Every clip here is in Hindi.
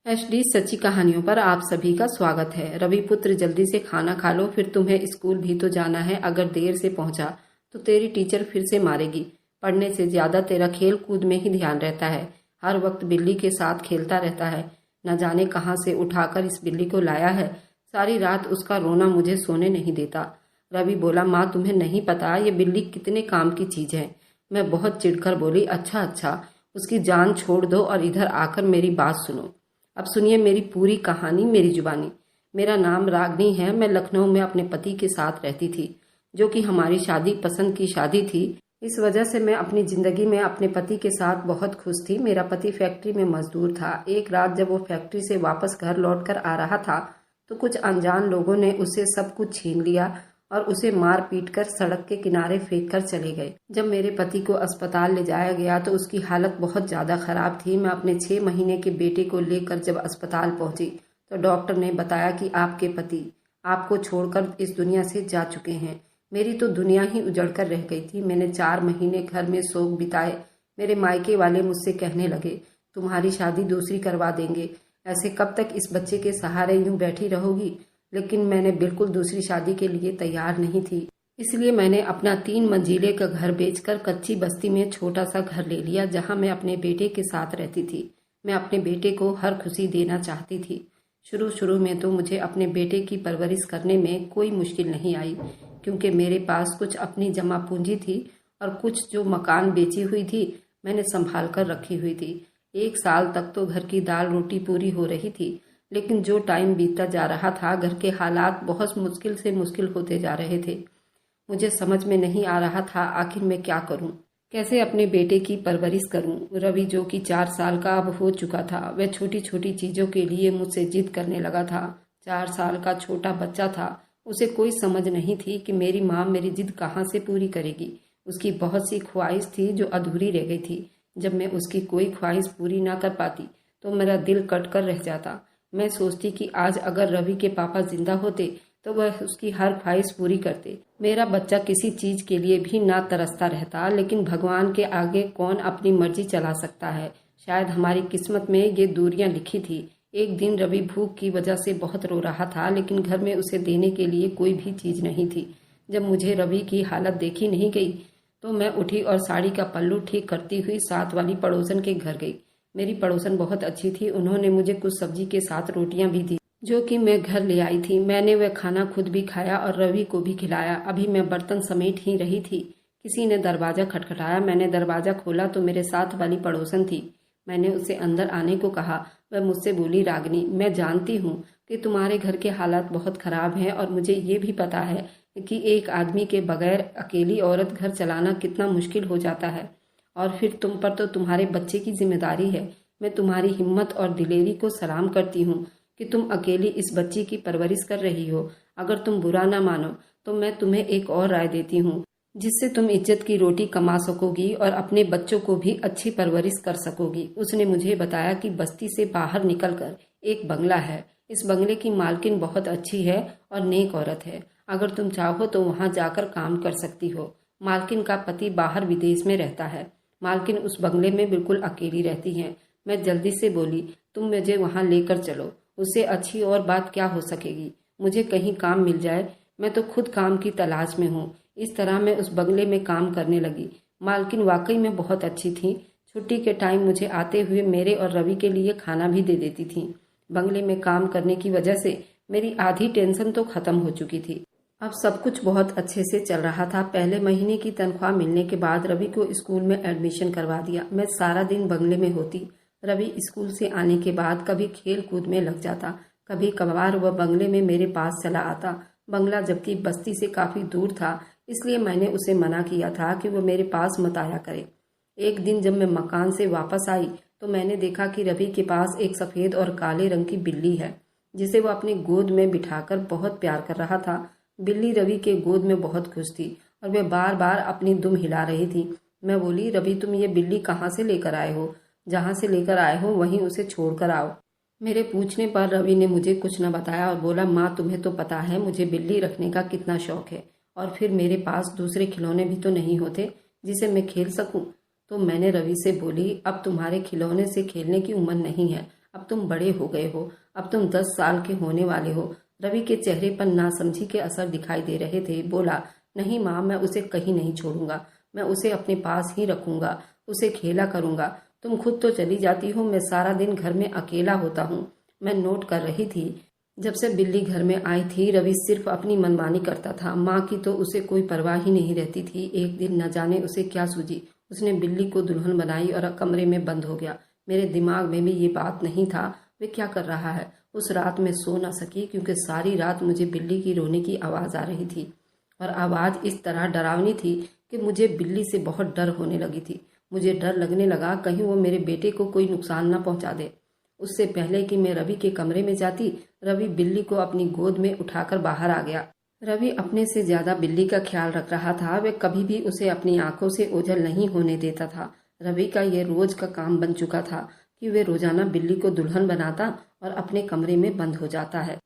एचडी सच्ची कहानियों पर आप सभी का स्वागत है। रवि पुत्र, जल्दी से खाना खा लो, फिर तुम्हें स्कूल भी तो जाना है। अगर देर से पहुंचा तो तेरी टीचर फिर से मारेगी। पढ़ने से ज्यादा तेरा खेल कूद में ही ध्यान रहता है। हर वक्त बिल्ली के साथ खेलता रहता है। न जाने कहाँ से उठाकर इस बिल्ली को लाया है। सारी रात उसका रोना मुझे सोने नहीं देता। रवि बोला, माँ तुम्हें नहीं पता ये बिल्ली कितने काम की चीज है। मैं बहुत चिढ़कर बोली, अच्छा अच्छा, उसकी जान छोड़ दो और इधर आकर मेरी बात सुनो। अब सुनिए मेरी पूरी कहानी मेरी जुबानी। मेरा नाम रागनी है। मैं लखनऊ में अपने पति के साथ रहती थी, जो कि हमारी शादी पसंद की शादी थी। इस वजह से मैं अपनी जिंदगी में अपने पति के साथ बहुत खुश थी। मेरा पति फैक्ट्री में मजदूर था। एक रात जब वो फैक्ट्री से वापस घर लौटकर आ रहा था तो कुछ अनजान लोगों ने उससे सब कुछ छीन लिया और उसे मार पीट कर सड़क के किनारे फेंक कर चले गए। जब मेरे पति को अस्पताल ले जाया गया तो उसकी हालत बहुत ज्यादा खराब थी। मैं अपने 6 महीने के बेटे को लेकर जब अस्पताल पहुंची तो डॉक्टर ने बताया कि आपके पति आपको छोड़कर इस दुनिया से जा चुके हैं। मेरी तो दुनिया ही उजड़ कर रह गई थी। मैंने 4 महीने घर में शोक बिताए। मेरे मायके वाले मुझसे कहने लगे, तुम्हारी शादी दूसरी करवा देंगे, ऐसे कब तक इस बच्चे के सहारे यूं बैठी रहोगी। लेकिन मैंने बिल्कुल दूसरी शादी के लिए तैयार नहीं थी। इसलिए मैंने अपना 3 मंजिले का घर बेचकर कच्ची बस्ती में छोटा सा घर ले लिया, जहां मैं अपने बेटे के साथ रहती थी। मैं अपने बेटे को हर खुशी देना चाहती थी। शुरू शुरू में तो मुझे अपने बेटे की परवरिश करने में कोई मुश्किल नहीं आई, क्योंकि मेरे पास कुछ अपनी जमा पूंजी थी और कुछ जो मकान बेची हुई थी मैंने संभाल कर रखी हुई थी। 1 साल तक तो घर की दाल रोटी पूरी हो रही थी, लेकिन जो टाइम बीतता जा रहा था घर के हालात बहुत मुश्किल से मुश्किल होते जा रहे थे। मुझे समझ में नहीं आ रहा था आखिर मैं क्या करूं, कैसे अपने बेटे की परवरिश करूं। रवि, जो कि 4 साल का अब हो चुका था, वह छोटी छोटी चीजों के लिए मुझसे जिद करने लगा था। 4 साल का छोटा बच्चा था। उसे कोई समझ नहीं थी कि मेरी माँ मेरी जिद कहाँ से पूरी करेगी। उसकी बहुत सी ख्वाहिश थी जो अधूरी रह गई थी। जब मैं उसकी कोई ख्वाहिश पूरी ना कर पाती तो मेरा दिल कट कर रह जाता। मैं सोचती कि आज अगर रवि के पापा जिंदा होते तो वह उसकी हर ख्वाहिश पूरी करते। मेरा बच्चा किसी चीज के लिए भी ना तरसता रहता। लेकिन भगवान के आगे कौन अपनी मर्जी चला सकता है। शायद हमारी किस्मत में ये दूरियां लिखी थी। एक दिन रवि भूख की वजह से बहुत रो रहा था, लेकिन घर में उसे देने के लिए कोई भी चीज नहीं थी। जब मुझे रवि की हालत देखी नहीं गई तो मैं उठी और साड़ी का पल्लू ठीक करती हुई साथ वाली पड़ोसन के घर गई। मेरी पड़ोसन बहुत अच्छी थी। उन्होंने मुझे कुछ सब्जी के साथ रोटियां भी दी, जो कि मैं घर ले आई थी। मैंने वह खाना खुद भी खाया और रवि को भी खिलाया। अभी मैं बर्तन समेट ही रही थी, किसी ने दरवाजा खटखटाया। मैंने दरवाजा खोला तो मेरे साथ वाली पड़ोसन थी। मैंने उसे अंदर आने को कहा। वह मुझसे बोली, रागनी, मैं जानती हूँ कि तुम्हारे घर के हालात बहुत खराब हैं और मुझे ये भी पता है कि एक आदमी के बगैर अकेली औरत घर चलाना कितना मुश्किल हो जाता है, और फिर तुम पर तो तुम्हारे बच्चे की जिम्मेदारी है। मैं तुम्हारी हिम्मत और दिलेरी को सलाम करती हूँ कि तुम अकेली इस बच्ची की परवरिश कर रही हो। अगर तुम बुरा ना मानो तो मैं तुम्हें एक और राय देती हूँ, जिससे तुम इज्जत की रोटी कमा सकोगी और अपने बच्चों को भी अच्छी परवरिश कर सकोगी। उसने मुझे बताया कि बस्ती से बाहर निकलकर एक बंगला है। इस बंगले की मालकिन बहुत अच्छी है और नेक औरत है। अगर तुम चाहो तो वहां जाकर काम कर सकती हो। मालकिन का पति बाहर विदेश में रहता है। मालकिन उस बंगले में बिल्कुल अकेली रहती हैं। मैं जल्दी से बोली, तुम मुझे वहां लेकर चलो। उससे अच्छी और बात क्या हो सकेगी। मुझे कहीं काम मिल जाए, मैं तो खुद काम की तलाश में हूँ। इस तरह मैं उस बंगले में काम करने लगी। मालकिन वाकई में बहुत अच्छी थी। छुट्टी के टाइम मुझे आते हुए मेरे और रवि के लिए खाना भी दे देती थी। बंगले में काम करने की वजह से मेरी आधी टेंशन तो खत्म हो चुकी थी। अब सब कुछ बहुत अच्छे से चल रहा था। पहले महीने की तनख्वाह मिलने के बाद रवि को स्कूल में एडमिशन करवा दिया। मैं सारा दिन बंगले में होती। रवि स्कूल से आने के बाद कभी खेल कूद में लग जाता, कभी कभार वह बंगले में मेरे पास चला आता। बंगला जबकि बस्ती से काफी दूर था, इसलिए मैंने उसे मना किया था कि वह मेरे पास मत आया करे। एक दिन जब मैं मकान से वापस आई तो मैंने देखा कि रवि के पास एक सफेद और काले रंग की बिल्ली है, जिसे वह अपनी गोद में बिठाकर बहुत प्यार कर रहा था। बिल्ली रवि के गोद में बहुत खुश थी और वह बार बार अपनी दुम हिला रही थी। मैं बोली, रवि, तुम ये बिल्ली कहाँ से लेकर आए हो? जहाँ से लेकर आए हो वहीं उसे छोड़कर आओ। मेरे पूछने पर रवि ने मुझे कुछ न बताया और बोला, माँ, तुम्हें तो पता है मुझे बिल्ली रखने का कितना शौक है, और फिर मेरे पास दूसरे खिलौने भी तो नहीं होते जिसे मैं खेल सकूं। तो मैंने रवि से बोली, अब तुम्हारे खिलौने से खेलने की उम्र नहीं है। अब तुम बड़े हो गए हो, अब तुम 10 साल के होने वाले हो। रवि के चेहरे पर नासमझी के असर दिखाई दे रहे थे। बोला, नहीं माँ, मैं उसे कहीं नहीं छोड़ूंगा, मैं उसे अपने पास ही रखूंगा, उसे खेला करूंगा। तुम खुद तो चली जाती हो, मैं सारा दिन घर में अकेला होता हूँ। मैं नोट कर रही थी, जब से बिल्ली घर में आई थी रवि सिर्फ अपनी मनमानी करता था। माँ की तो उसे कोई परवाह ही नहीं रहती थी। एक दिन न जाने उसे क्या सूझी, उसने बिल्ली को दुल्हन बनाई और कमरे में बंद हो गया। मेरे दिमाग में भी ये बात नहीं था वे क्या कर रहा है। उस रात मैं सो न सकी क्योंकि सारी रात मुझे बिल्ली की रोने की आवाज़ आ रही थी और आवाज़ इस तरह डरावनी थी कि मुझे बिल्ली से बहुत डर होने लगी थी। मुझे डर लगने लगा कहीं वो मेरे बेटे को कोई नुकसान न पहुंचा दे। उससे पहले कि मैं रवि के कमरे में जाती, रवि बिल्ली को अपनी गोद में उठाकर बाहर आ गया। रवि अपने से ज्यादा बिल्ली का ख्याल रख रहा था। वह कभी भी उसे अपनी आंखों से ओझल नहीं होने देता था। रवि का यह रोज का काम बन चुका था कि वे रोजाना बिल्ली को दुल्हन बनाता और अपने कमरे में बंद हो जाता है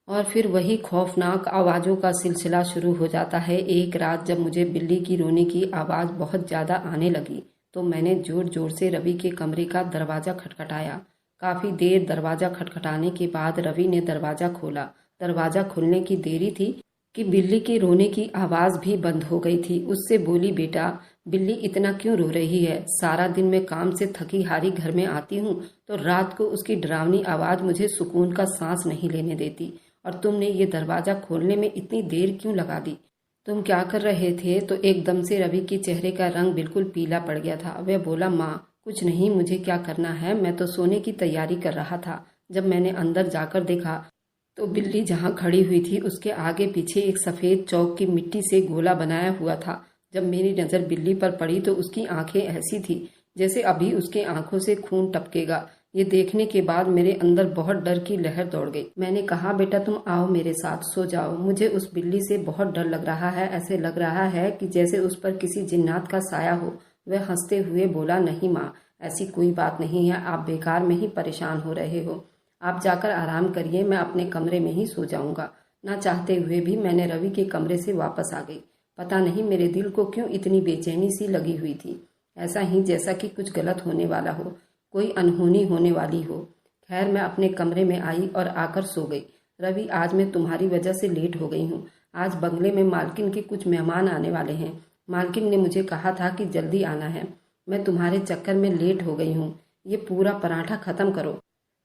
और फिर वही खौफनाक आवाज़ों का सिलसिला शुरू हो जाता है। एक रात जब मुझे बिल्ली की रोने की आवाज़ बहुत ज़्यादा आने लगी तो मैंने जोर जोर से रवि के कमरे का दरवाज़ा खटखटाया। काफ़ी देर दरवाज़ा खटखटाने के बाद रवि ने दरवाज़ा खोला। दरवाज़ा खुलने की देरी थी कि बिल्ली के रोने की आवाज़ भी बंद हो गई थी। उससे बोली, बेटा, बिल्ली इतना क्यों रो रही है? सारा दिन मैं काम से थकी हारी घर में आती हूँ तो रात को उसकी डरावनी आवाज़ मुझे सुकून का सांस नहीं लेने देती, और तुमने ये दरवाज़ा खोलने में इतनी देर क्यों लगा दी? तुम क्या कर रहे थे? तो एकदम से रवि के चेहरे का रंग बिल्कुल पीला पड़ गया था। वह बोला, माँ, कुछ नहीं, मुझे क्या करना है, मैं तो सोने की तैयारी कर रहा था। जब मैंने अंदर जाकर देखा तो बिल्ली जहाँ खड़ी हुई थी उसके आगे पीछे एक सफ़ेद चौक की मिट्टी से गोला बनाया हुआ था। जब मेरी नज़र बिल्ली पर पड़ी तो उसकी आंखें ऐसी थी जैसे अभी उसके आंखों से खून टपकेगा। ये देखने के बाद मेरे अंदर बहुत डर की लहर दौड़ गई। मैंने कहा, बेटा, तुम आओ मेरे साथ, सो जाओ। मुझे उस बिल्ली से बहुत डर लग रहा है। ऐसे लग रहा है कि जैसे उस पर किसी जिन्नात का साया हो। वह हंसते हुए बोला, नहीं माँ, ऐसी कोई बात नहीं है, आप बेकार में ही परेशान हो रहे हो। आप जाकर आराम करिए, मैं अपने कमरे में ही सो जाऊंगा। ना चाहते हुए भी मैंने रवि के कमरे से वापस आ गई। पता नहीं मेरे दिल को क्यों इतनी बेचैनी सी लगी हुई थी, ऐसा ही जैसा कि कुछ गलत होने वाला हो, कोई अनहोनी होने वाली हो। खैर, मैं अपने कमरे में आई और आकर सो गई। रवि, आज मैं तुम्हारी वजह से लेट हो गई हूँ। आज बंगले में मालकिन के कुछ मेहमान आने वाले हैं। मालकिन ने मुझे कहा था कि जल्दी आना है। मैं तुम्हारे चक्कर में लेट हो गई हूँ। ये पूरा पराठा खत्म करो।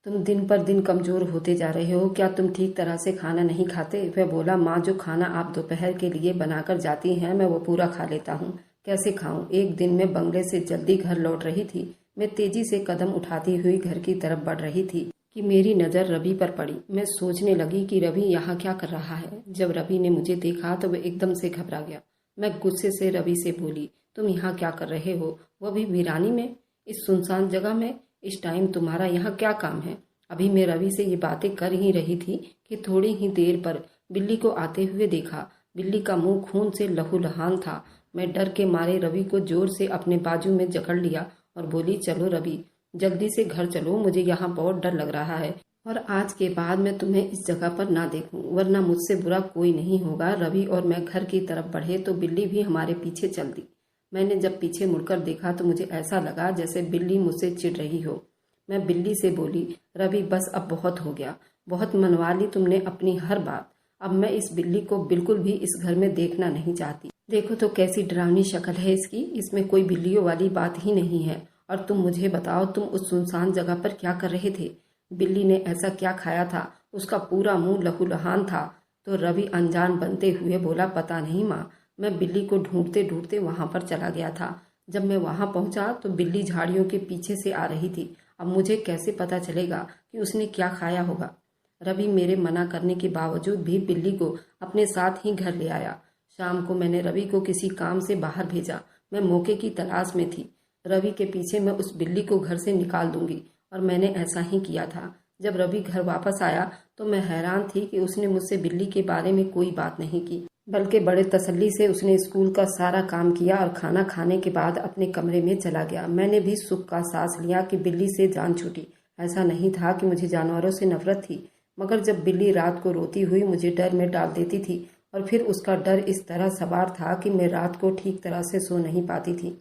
तुम दिन पर दिन कमजोर होते जा रहे हो। क्या तुम ठीक तरह से खाना नहीं खाते? वह बोला, माँ, जो खाना आप दोपहर के लिए बनाकर जाती हैं मैं वो पूरा खा लेता हूँ। कैसे खाऊं? एक दिन मैं बंगले से जल्दी घर लौट रही थी। मैं तेजी से कदम उठाती हुई घर की तरफ बढ़ रही थी कि मेरी नज़र रवि पर पड़ी। मैं सोचने लगी कि रवि यहाँ क्या कर रहा है। जब रवि ने मुझे देखा तो वह एकदम से घबरा गया। मैं गुस्से से रवि से बोली, तुम यहाँ क्या कर रहे हो, वह भी वीरानी में, इस सुनसान जगह में? इस टाइम तुम्हारा यहाँ क्या काम है? अभी मैं रवि से ये बातें कर ही रही थी कि थोड़ी ही देर पर बिल्ली को आते हुए देखा। बिल्ली का मुंह खून से लहूलुहान था। मैं डर के मारे रवि को जोर से अपने बाजू में जकड़ लिया और बोली, चलो रवि, जल्दी से घर चलो, मुझे यहाँ बहुत डर लग रहा है और आज के बाद मैं तुम्हें इस जगह पर ना देखूं, वरना मुझसे बुरा कोई नहीं होगा। रवि और मैं घर की तरफ बढ़े तो बिल्ली भी हमारे पीछे चल दी। मैंने जब पीछे मुड़कर देखा तो मुझे ऐसा लगा जैसे बिल्ली मुझसे चिढ़ रही हो। मैं बिल्ली से बोली, रवि, बस अब बहुत हो गया, बहुत मनवा ली तुमने अपनी हर बात। अब मैं इस बिल्ली को बिल्कुल भी इस घर में देखना नहीं चाहती। देखो तो कैसी डरावनी शक्ल है इसकी, इसमें कोई बिल्लियों वाली बात ही नहीं है। और तुम मुझे बताओ, तुम उस सुनसान जगह पर क्या कर रहे थे? बिल्ली ने ऐसा क्या खाया था? उसका पूरा मुंह लहूलुहान था। तो रवि अनजान बनते हुए बोला, पता नहीं माँ, मैं बिल्ली को ढूंढते ढूंढते वहां पर चला गया था। जब मैं वहां पहुंचा तो बिल्ली झाड़ियों के पीछे से आ रही थी। अब मुझे कैसे पता चलेगा कि उसने क्या खाया होगा? रवि मेरे मना करने के बावजूद भी बिल्ली को अपने साथ ही घर ले आया। शाम को मैंने रवि को किसी काम से बाहर भेजा। मैं मौके की तलाश में थी। रवि के पीछे मैं उस बिल्ली को घर से निकाल दूंगी, और मैंने ऐसा ही किया था। जब रवि घर वापस आया तो मैं हैरान थी कि उसने मुझसे बिल्ली के बारे में कोई बात नहीं की, बल्कि बड़े तसल्ली से उसने स्कूल का सारा काम किया और खाना खाने के बाद अपने कमरे में चला गया। मैंने भी सुख का सांस लिया कि बिल्ली से जान छूटी। ऐसा नहीं था कि मुझे जानवरों से नफरत थी, मगर जब बिल्ली रात को रोती हुई मुझे डर में डाल देती थी और फिर उसका डर इस तरह सवार था कि मैं रात को ठीक तरह से सो नहीं पाती थी।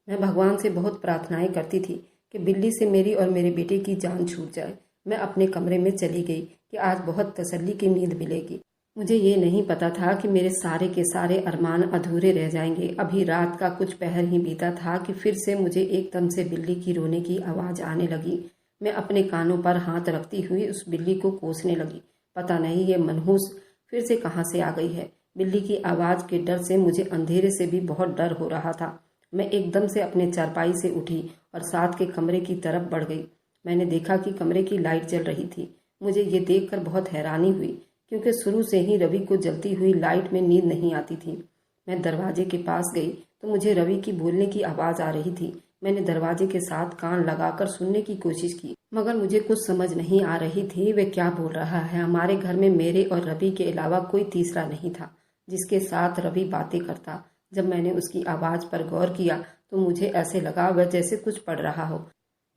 मैं भगवान से बहुत प्रार्थनाएं करती थी कि बिल्ली से मेरी और मेरे बेटे की जान छूट जाए, मैं अपने कमरे में चली गई कि आज बहुत तसल्ली की नींद मिलेगी। मुझे ये नहीं पता था कि मेरे सारे के सारे अरमान अधूरे रह जाएंगे। अभी रात का कुछ पहर ही बीता था कि फिर से मुझे एकदम से बिल्ली की रोने की आवाज़ आने लगी। मैं अपने कानों पर हाथ रखती हुई उस बिल्ली को कोसने लगी। पता नहीं ये मनहूस फिर से कहाँ से आ गई है। बिल्ली की आवाज़ के डर से मुझे अंधेरे से भी बहुत डर हो रहा था। मैं एकदम से अपने चारपाई से उठी और साथ के कमरे की तरफ बढ़ गई। मैंने देखा कि कमरे की लाइट जल रही थी। मुझे ये देखकर बहुत हैरानी हुई, क्योंकि शुरू से ही रवि को जलती हुई लाइट में नींद नहीं आती थी। मैं दरवाजे के पास गई तो मुझे रवि की बोलने की आवाज़ आ रही थी। मैंने दरवाजे के साथ कान लगाकर सुनने की कोशिश की, मगर मुझे कुछ समझ नहीं आ रही थी वे क्या बोल रहा है। हमारे घर में मेरे और रवि के अलावा कोई तीसरा नहीं था जिसके साथ रवि बातें करता। जब मैंने उसकी आवाज़ पर गौर किया तो मुझे ऐसे लगा वह जैसे कुछ पढ़ रहा हो,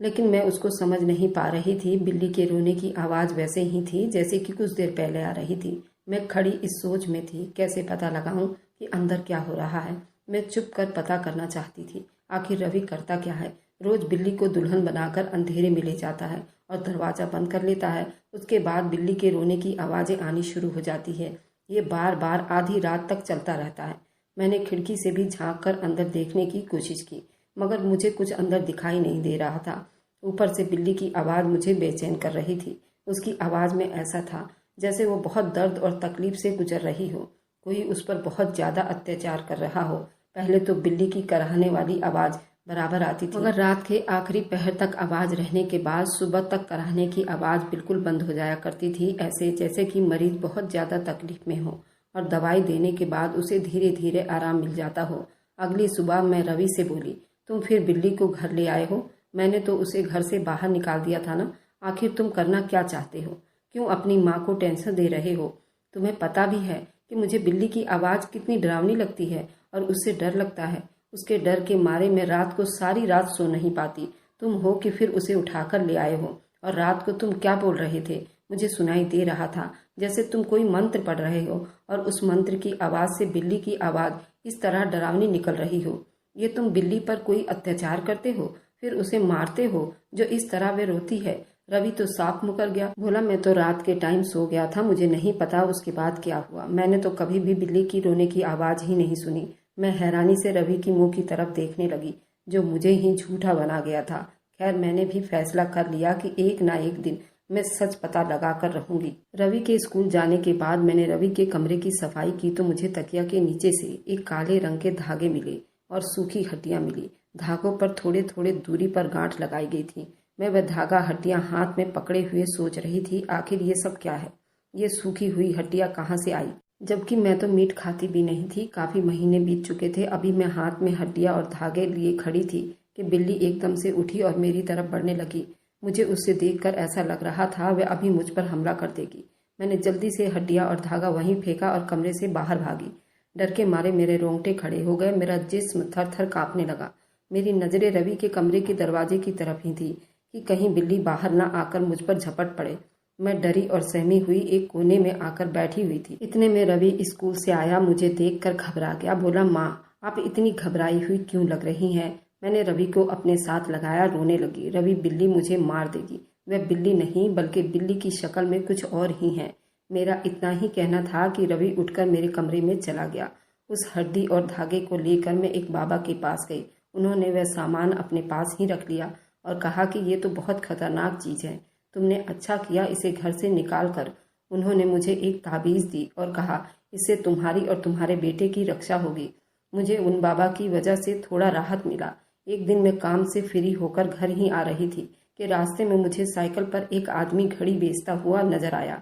लेकिन मैं उसको समझ नहीं पा रही थी। बिल्ली के रोने की आवाज़ वैसे ही थी जैसे कि कुछ देर पहले आ रही थी। मैं खड़ी इस सोच में थी, कैसे पता लगाऊं कि अंदर क्या हो रहा है। मैं चुप कर पता करना चाहती थी, आखिर रवि करता क्या है। रोज बिल्ली को दुल्हन बनाकर अंधेरे में ले जाता है और दरवाज़ा बंद कर लेता है। उसके बाद बिल्ली के रोने की आवाज़ें आनी शुरू हो जाती है। ये बार बार आधी रात तक चलता रहता है। मैंने खिड़की से भी झांक कर अंदर देखने की कोशिश की, मगर मुझे कुछ अंदर दिखाई नहीं दे रहा था। ऊपर से बिल्ली की आवाज़ मुझे बेचैन कर रही थी। उसकी आवाज़ में ऐसा था जैसे वो बहुत दर्द और तकलीफ से गुजर रही हो, कोई उस पर बहुत ज़्यादा अत्याचार कर रहा हो। पहले तो बिल्ली की कराहने वाली आवाज़ बराबर आती थी, मगर रात के आखिरी पहर तक आवाज़ रहने के बाद सुबह तक कराहने की आवाज़ बिल्कुल बंद हो जाया करती थी, ऐसे जैसे कि मरीज बहुत ज़्यादा तकलीफ में हो और दवाई देने के बाद उसे धीरे धीरे आराम मिल जाता हो। अगली सुबह मैं रवि से बोली, तुम फिर बिल्ली को घर ले आए हो? मैंने तो उसे घर से बाहर निकाल दिया था ना। आखिर तुम करना क्या चाहते हो? क्यों अपनी माँ को टेंशन दे रहे हो? तुम्हें पता भी है कि मुझे बिल्ली की आवाज़ कितनी डरावनी लगती है और उससे डर लगता है। उसके डर के मारे मैं रात को सारी रात सो नहीं पाती। तुम हो कि फिर उसे उठाकर ले आए हो। और रात को तुम क्या बोल रहे थे? मुझे सुनाई दे रहा था जैसे तुम कोई मंत्र पढ़ रहे हो और उस मंत्र की आवाज़ से बिल्ली की आवाज़ इस तरह डरावनी निकल रही हो। ये तुम बिल्ली पर कोई अत्याचार करते हो, फिर उसे मारते हो जो इस तरह वे रोती है। रवि तो साफ मुकर गया, बोला मैं तो रात के टाइम सो गया था, मुझे नहीं पता उसके बाद क्या हुआ। मैंने तो कभी भी बिल्ली की रोने की आवाज़ ही नहीं सुनी। मैं हैरानी से रवि की मुंह की तरफ देखने लगी, जो मुझे ही झूठा बना गया था। खैर मैंने भी फैसला कर लिया कि एक ना एक दिन मैं सच पता लगा कर रहूंगी। रवि के स्कूल जाने के बाद मैंने रवि के कमरे की सफाई की तो मुझे तकिया के नीचे से एक काले रंग के धागे मिले और सूखी हड्डियां मिली। धागों पर थोड़े थोड़े दूरी पर गांठ लगाई गई थी। मैं वह धागा हड्डियां हाथ में पकड़े हुए सोच रही थी, आखिर ये सब क्या है? ये सूखी हुई हड्डियां कहाँ से आई? जबकि मैं तो मीट खाती भी नहीं थी। काफी महीने बीत चुके थे। अभी मैं हाथ में हड्डियां और धागे लिए खड़ी थी कि बिल्ली एकदम से उठी और मेरी तरफ बढ़ने लगी। मुझे उससे देखकर ऐसा लग रहा था वह अभी मुझ पर हमला कर देगी। मैंने जल्दी से हड्डियां और धागा वहीं फेंका और कमरे से बाहर भागी। डर के मारे मेरे रोंगटे खड़े हो गए, मेरा जिस्म थर थर कांपने लगा। मेरी नजरें रवि के कमरे के दरवाजे की तरफ ही थी कि कहीं बिल्ली बाहर न आकर मुझ पर झपट पड़े। मैं डरी और सहमी हुई एक कोने में आकर बैठी हुई थी। इतने में रवि स्कूल से आया, मुझे देखकर घबरा गया। बोला, माँ आप इतनी घबराई हुई क्यों लग रही हैं? मैंने रवि को अपने साथ लगाया, रोने लगी। रवि, बिल्ली मुझे मार देगी। वह बिल्ली नहीं बल्कि बिल्ली की शक्ल में कुछ और ही है। मेरा इतना ही कहना था कि रवि उठकर मेरे कमरे में चला गया। उस हड्डी और धागे को लेकर मैं एक बाबा के पास गई। उन्होंने वह सामान अपने पास ही रख लिया और कहा कि ये तो बहुत खतरनाक चीज़ है, तुमने अच्छा किया इसे घर से निकाल कर। उन्होंने मुझे एक ताबीज़ दी और कहा इससे तुम्हारी और तुम्हारे बेटे की रक्षा होगी। मुझे उन बाबा की वजह से थोड़ा राहत मिला। एक दिन मैं काम से फ्री होकर घर ही आ रही थी कि रास्ते में मुझे साइकिल पर एक आदमी घड़ी बेचता हुआ नजर आया।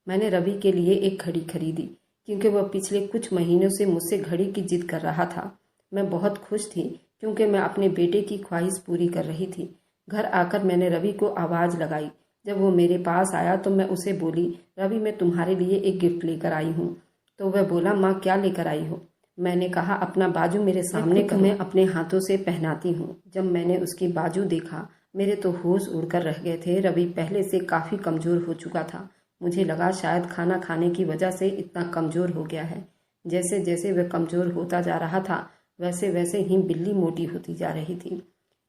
मैंने रवि के लिए एक घड़ी खरीदी क्योंकि वह पिछले कुछ महीनों से मुझसे घड़ी की जिद कर रहा था। मैं बहुत खुश थी क्योंकि मैं अपने बेटे की ख्वाहिश पूरी कर रही थी। घर आकर मैंने रवि को आवाज़ लगाई। जब वो मेरे पास आया तो मैं उसे बोली, रवि मैं तुम्हारे लिए एक गिफ्ट लेकर आई हूँ। तो वह बोला, माँ क्या लेकर आई हो? मैंने कहा, अपना बाजू मेरे सामने मैं अपने हाथों से पहनाती हूँ। जब मैंने उसकी बाजू देखा मेरे तो होश उड़कर रह गए थे। रवि पहले से काफ़ी कमज़ोर हो चुका था। मुझे लगा शायद खाना खाने की वजह से इतना कमज़ोर हो गया है। जैसे जैसे वह कमज़ोर होता जा रहा था वैसे वैसे ही बिल्ली मोटी होती जा रही थी।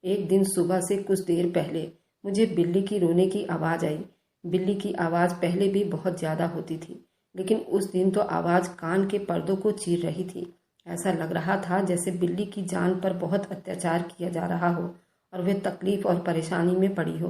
एक दिन सुबह से कुछ देर पहले मुझे बिल्ली की रोने की आवाज़ आई। बिल्ली की आवाज़ पहले भी बहुत ज़्यादा होती थी, लेकिन उस दिन तो आवाज़ कान के पर्दों को चीर रही थी। ऐसा लग रहा था जैसे बिल्ली की जान पर बहुत अत्याचार किया जा रहा हो और वह तकलीफ और परेशानी में पड़ी हो,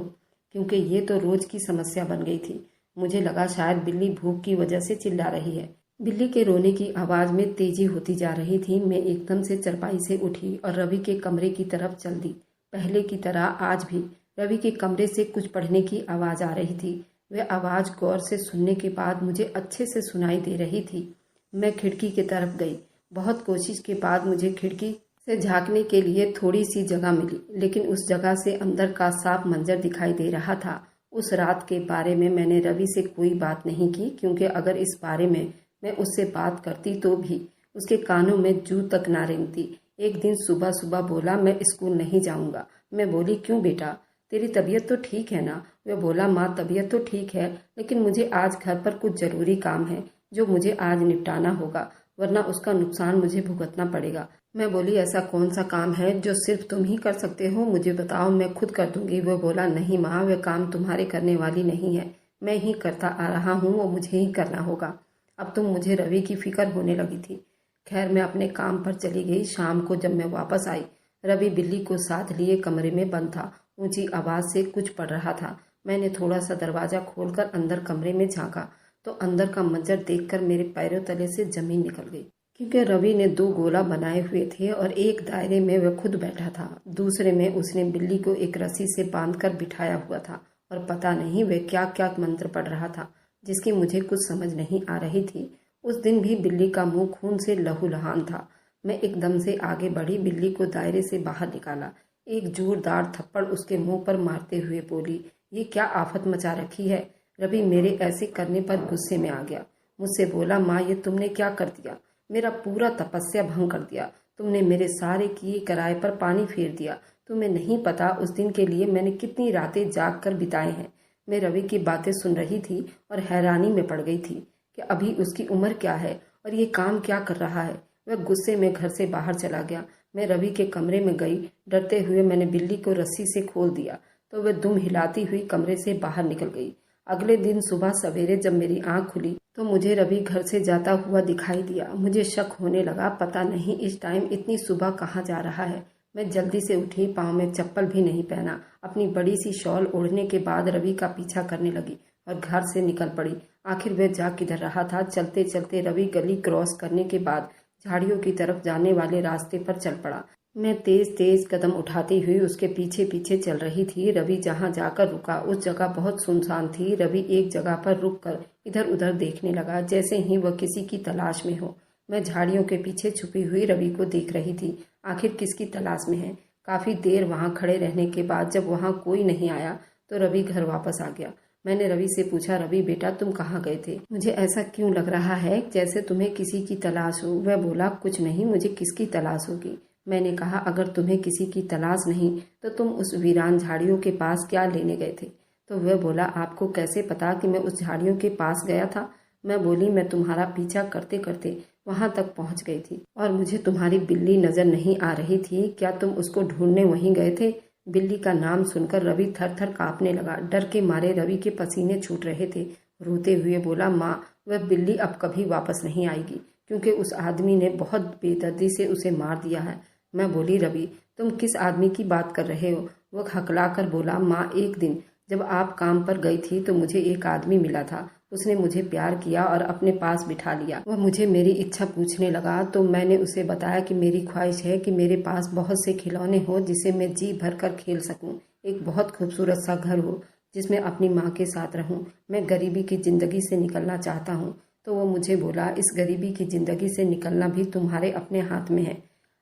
क्योंकि ये तो रोज़ की समस्या बन गई थी। मुझे लगा शायद बिल्ली भूख की वजह से चिल्ला रही है। बिल्ली के रोने की आवाज़ में तेजी होती जा रही थी। मैं एकदम से चारपाई से उठी और रवि के कमरे की तरफ चल दी। पहले की तरह आज भी रवि के कमरे से कुछ पढ़ने की आवाज़ आ रही थी। वह आवाज़ गौर से सुनने के बाद मुझे अच्छे से सुनाई दे रही थी। मैं खिड़की की तरफ गई। बहुत कोशिश के बाद मुझे खिड़की से झांकने के लिए थोड़ी सी जगह मिली, लेकिन उस जगह से अंदर का साफ मंजर दिखाई दे रहा था। उस रात के बारे में मैंने रवि से कोई बात नहीं की, क्योंकि अगर इस बारे में मैं उससे बात करती तो भी उसके कानों में जू तक ना रेंगती। एक दिन सुबह सुबह बोला, मैं स्कूल नहीं जाऊंगा। मैं बोली, क्यों बेटा, तेरी तबीयत तो ठीक है ना? वह बोला, माँ तबीयत तो ठीक है, लेकिन मुझे आज घर पर कुछ ज़रूरी काम है जो मुझे आज निपटाना होगा, वरना उसका नुकसान मुझे भुगतना पड़ेगा। मैं बोली, ऐसा कौन सा काम है जो सिर्फ तुम ही कर सकते हो? मुझे बताओ, मैं खुद कर दूंगी। वह बोला, नहीं माँ, वह काम तुम्हारे करने वाली नहीं है, मैं ही करता आ रहा हूँ, वो मुझे ही करना होगा। अब तो मुझे रवि की फिक्र होने लगी थी। खैर, मैं अपने काम पर चली गई। शाम को जब मैं वापस आई, रवि बिल्ली को साथ लिए कमरे में बंद था। ऊंची आवाज से कुछ पढ़ रहा था। मैंने थोड़ा सा दरवाजा खोलकर अंदर कमरे में झांका तो अंदर का मंजर देखकर मेरे पैरों तले से जमीन निकल गई, क्योंकि रवि ने 2 गोला बनाए हुए थे और एक दायरे में वह खुद बैठा था, दूसरे में उसने बिल्ली को एक रस्सी से बांधकर बिठाया हुआ था और पता नहीं वह क्या क्या मंत्र पढ़ रहा था जिसकी मुझे कुछ समझ नहीं आ रही थी। उस दिन भी बिल्ली का मुंह खून से लहूलुहान था। मैं एकदम से आगे बढ़ी, बिल्ली को दायरे से बाहर निकाला, एक जोरदार थप्पड़ उसके मुंह पर मारते हुए बोली, ये क्या आफत मचा रखी है? रवि मेरे ऐसे करने पर गुस्से में आ गया। मुझसे बोला, माँ, ये तुमने क्या कर दिया? मेरा पूरा तपस्या भंग कर दिया। तुमने मेरे सारे किए कराए पर पानी फेर दिया। तुम्हें नहीं पता उस दिन के लिए मैंने कितनी रातें जाग कर बिताए हैं। मैं रवि की बातें सुन रही थी और हैरानी में पड़ गई थी कि अभी उसकी उम्र क्या है और ये काम क्या कर रहा है। वह गुस्से में घर से बाहर चला गया। मैं रवि के कमरे में गई। डरते हुए मैंने बिल्ली को रस्सी से खोल दिया तो वह दुम हिलाती हुई कमरे से बाहर निकल गई। अगले दिन सुबह सवेरे जब मेरी आंख खुली तो मुझे रवि घर से जाता हुआ दिखाई दिया। मुझे शक होने लगा, पता नहीं इस टाइम इतनी सुबह कहाँ जा रहा है। मैं जल्दी से उठी, पाँव में चप्पल भी नहीं पहना। अपनी बड़ी सी शॉल ओढ़ने के बाद रवि का पीछा करने लगी और घर से निकल पड़ी। आखिर वह जा किधर रहा था। चलते चलते रवि गली क्रॉस करने के बाद झाड़ियों की तरफ जाने वाले रास्ते पर चल पड़ा। मैं तेज तेज कदम उठाती हुई उसके पीछे पीछे चल रही थी। रवि जहाँ जाकर रुका उस जगह बहुत सुनसान थी। रवि एक जगह पर रुककर इधर उधर देखने लगा, जैसे ही वह किसी की तलाश में हो। मैं झाड़ियों के पीछे छुपी हुई रवि को देख रही थी। आखिर किसकी तलाश में है? काफी देर वहां खड़े रहने के बाद जब वहां कोई नहीं आया तो रवि घर वापस आ गया। मैंने रवि से पूछा, रवि बेटा, तुम कहाँ गए थे? मुझे ऐसा क्यों लग रहा है जैसे तुम्हें किसी की तलाश हो? वह बोला, कुछ नहीं, मुझे किसकी तलाश होगी? मैंने कहा, अगर तुम्हें किसी की तलाश नहीं तो तुम उस वीरान झाड़ियों के पास क्या लेने गए थे? तो वह बोला, आपको कैसे पता कि मैं उस झाड़ियों के पास गया था? मैं बोली, मैं तुम्हारा पीछा करते करते वहां तक पहुंच गई थी और मुझे तुम्हारी बिल्ली नजर नहीं आ रही थी। क्या तुम उसको ढूंढने वहीं गए थे? बिल्ली का नाम सुनकर रवि थर थर कांपने लगा। डर के मारे रवि के पसीने छूट रहे थे। रोते हुए बोला, माँ, वह बिल्ली अब कभी वापस नहीं आएगी, क्योंकि उस आदमी ने बहुत बेदर्दी से उसे मार दिया है। मैं बोली, रवि, तुम किस आदमी की बात कर रहे हो? वह हकलाकर बोला, माँ, एक दिन जब आप काम पर गई थी तो मुझे एक आदमी मिला था। उसने मुझे प्यार किया और अपने पास बिठा लिया। वह मुझे मेरी इच्छा पूछने लगा तो मैंने उसे बताया कि मेरी ख्वाहिश है कि मेरे पास बहुत से खिलौने हो जिसे मैं जी भर कर खेल सकूं, एक बहुत खूबसूरत सा घर हो जिसमें अपनी माँ के साथ रहूं। मैं गरीबी की जिंदगी से निकलना चाहता हूँ। तो वो मुझे बोला, इस गरीबी की जिंदगी से निकलना भी तुम्हारे अपने हाथ में है।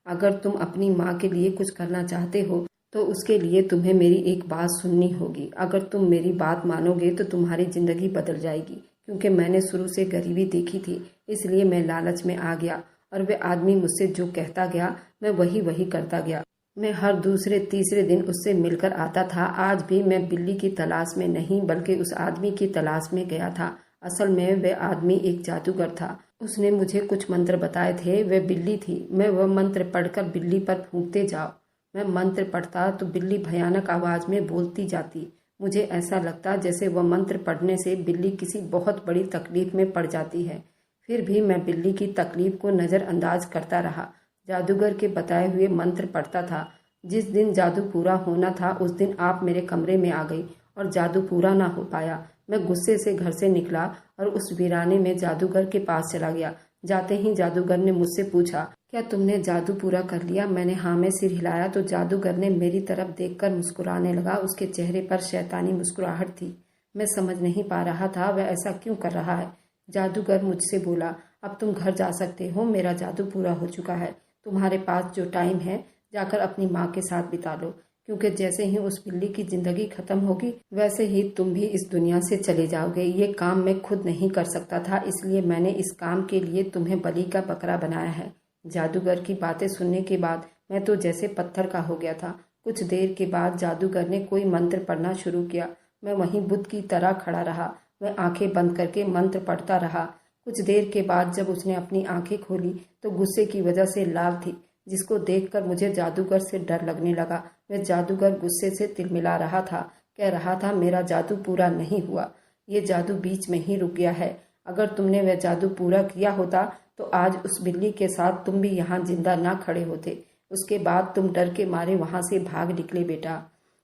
अगर तुम अपनी माँ के लिए कुछ करना चाहते हो तो उसके लिए तुम्हें मेरी एक बात सुननी होगी। अगर तुम मेरी बात मानोगे तो तुम्हारी जिंदगी बदल जाएगी। क्योंकि मैंने शुरू से गरीबी देखी थी, इसलिए मैं लालच में आ गया और वह आदमी मुझसे जो कहता गया मैं वही वही करता गया। मैं हर दूसरे तीसरे दिन उससे मिलकर आता था। आज भी मैं बिल्ली की तलाश में नहीं बल्कि उस आदमी की तलाश में गया था। असल में वह आदमी एक जादूगर था। उसने मुझे कुछ मंत्र बताए थे। वह बिल्ली थी। मैं वह मंत्र पढ़कर बिल्ली पर फूंकते जाओ। मैं मंत्र पढ़ता तो बिल्ली भयानक आवाज में बोलती जाती। मुझे ऐसा लगता जैसे वह मंत्र पढ़ने से बिल्ली किसी बहुत बड़ी तकलीफ में पड़ जाती है। फिर भी मैं बिल्ली की तकलीफ को नज़रअंदाज करता रहा। जादूगर के बताए हुए मंत्र पढ़ता था। जिस दिन जादू पूरा होना था उस दिन आप मेरे कमरे में आ गई और जादू पूरा ना हो पाया। मैं गुस्से से घर से निकला और उस वीराने में जादूगर के पास चला गया। जाते ही जादूगर ने मुझसे पूछा, क्या तुमने जादू पूरा कर लिया? मैंने हाँ में सिर हिलाया तो जादूगर ने मेरी तरफ देखकर मुस्कुराने लगा। उसके चेहरे पर शैतानी मुस्कुराहट थी। मैं समझ नहीं पा रहा था वह ऐसा क्यों कर रहा है। जादूगर मुझसे बोला, अब तुम घर जा सकते हो, मेरा जादू पूरा हो चुका है। तुम्हारे पास जो टाइम है जाकर अपनी माँ के साथ बिता लो, क्योंकि जैसे ही उस बिल्ली की जिंदगी खत्म होगी वैसे ही तुम भी इस दुनिया से चले जाओगे। ये काम मैं खुद नहीं कर सकता था, इसलिए मैंने इस काम के लिए तुम्हें बलि का बकरा बनाया है। जादूगर की बातें सुनने के बाद मैं तो जैसे पत्थर का हो गया था। कुछ देर के बाद जादूगर ने कोई मंत्र पढ़ना शुरू किया। मैं वहीं बुद्ध की तरह खड़ा रहा। वह आंखें बंद करके मंत्र पढ़ता रहा। कुछ देर के बाद जब उसने अपनी आंखें खोली तो गुस्से की वजह से लाल थी, जिसको देखकर मुझे जादूगर से डर लगने लगा। वह जादूगर गुस्से से तिलमिला रहा था, कह रहा था, मेरा जादू पूरा नहीं हुआ, ये जादू बीच में ही रुक गया है। अगर तुमने वह जादू पूरा किया होता तो आज उस बिल्ली के साथ तुम भी यहाँ जिंदा ना खड़े होते। उसके बाद तुम डर के मारे वहां से भाग निकले बेटा।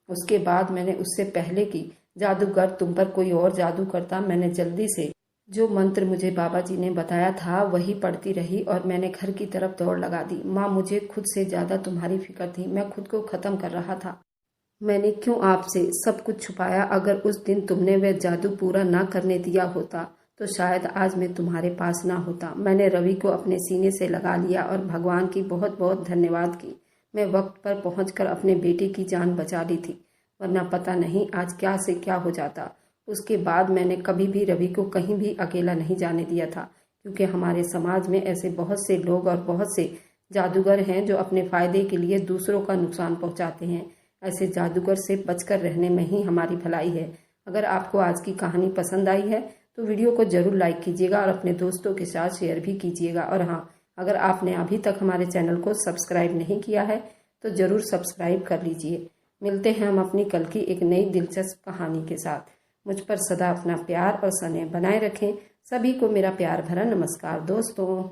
उसके बाद मैंने उससे पहले कि जादूगर तुम पर कोई और जादू करता, मैंने जल्दी से जो मंत्र मुझे बाबा जी ने बताया था वही पढ़ती रही और मैंने घर की तरफ दौड़ लगा दी। माँ, मुझे खुद से ज्यादा तुम्हारी फिक्र थी। मैं खुद को खत्म कर रहा था। मैंने क्यों आपसे सब कुछ छुपाया? अगर उस दिन तुमने वह जादू पूरा ना करने दिया होता तो शायद आज मैं तुम्हारे पास ना होता। मैंने रवि को अपने सीने से लगा लिया और भगवान की बहुत बहुत धन्यवाद की। मैं वक्त पर पहुंचकर अपने बेटे की जान बचा ली थी, वरना पता नहीं आज क्या से क्या हो जाता। उसके बाद मैंने कभी भी रवि को कहीं भी अकेला नहीं जाने दिया था, क्योंकि हमारे समाज में ऐसे बहुत से लोग और बहुत से जादूगर हैं जो अपने फायदे के लिए दूसरों का नुकसान पहुंचाते हैं। ऐसे जादूगर से बचकर रहने में ही हमारी भलाई है। अगर आपको आज की कहानी पसंद आई है तो वीडियो को जरूर लाइक कीजिएगा और अपने दोस्तों के साथ शेयर भी कीजिएगा। और हाँ, अगर आपने अभी तक हमारे चैनल को सब्सक्राइब नहीं किया है तो जरूर सब्सक्राइब कर लीजिए। मिलते हैं हम अपनी कल की एक नई दिलचस्प कहानी के साथ। मुझ पर सदा अपना प्यार और स्नेह बनाए रखें। सभी को मेरा प्यार भरा नमस्कार दोस्तों।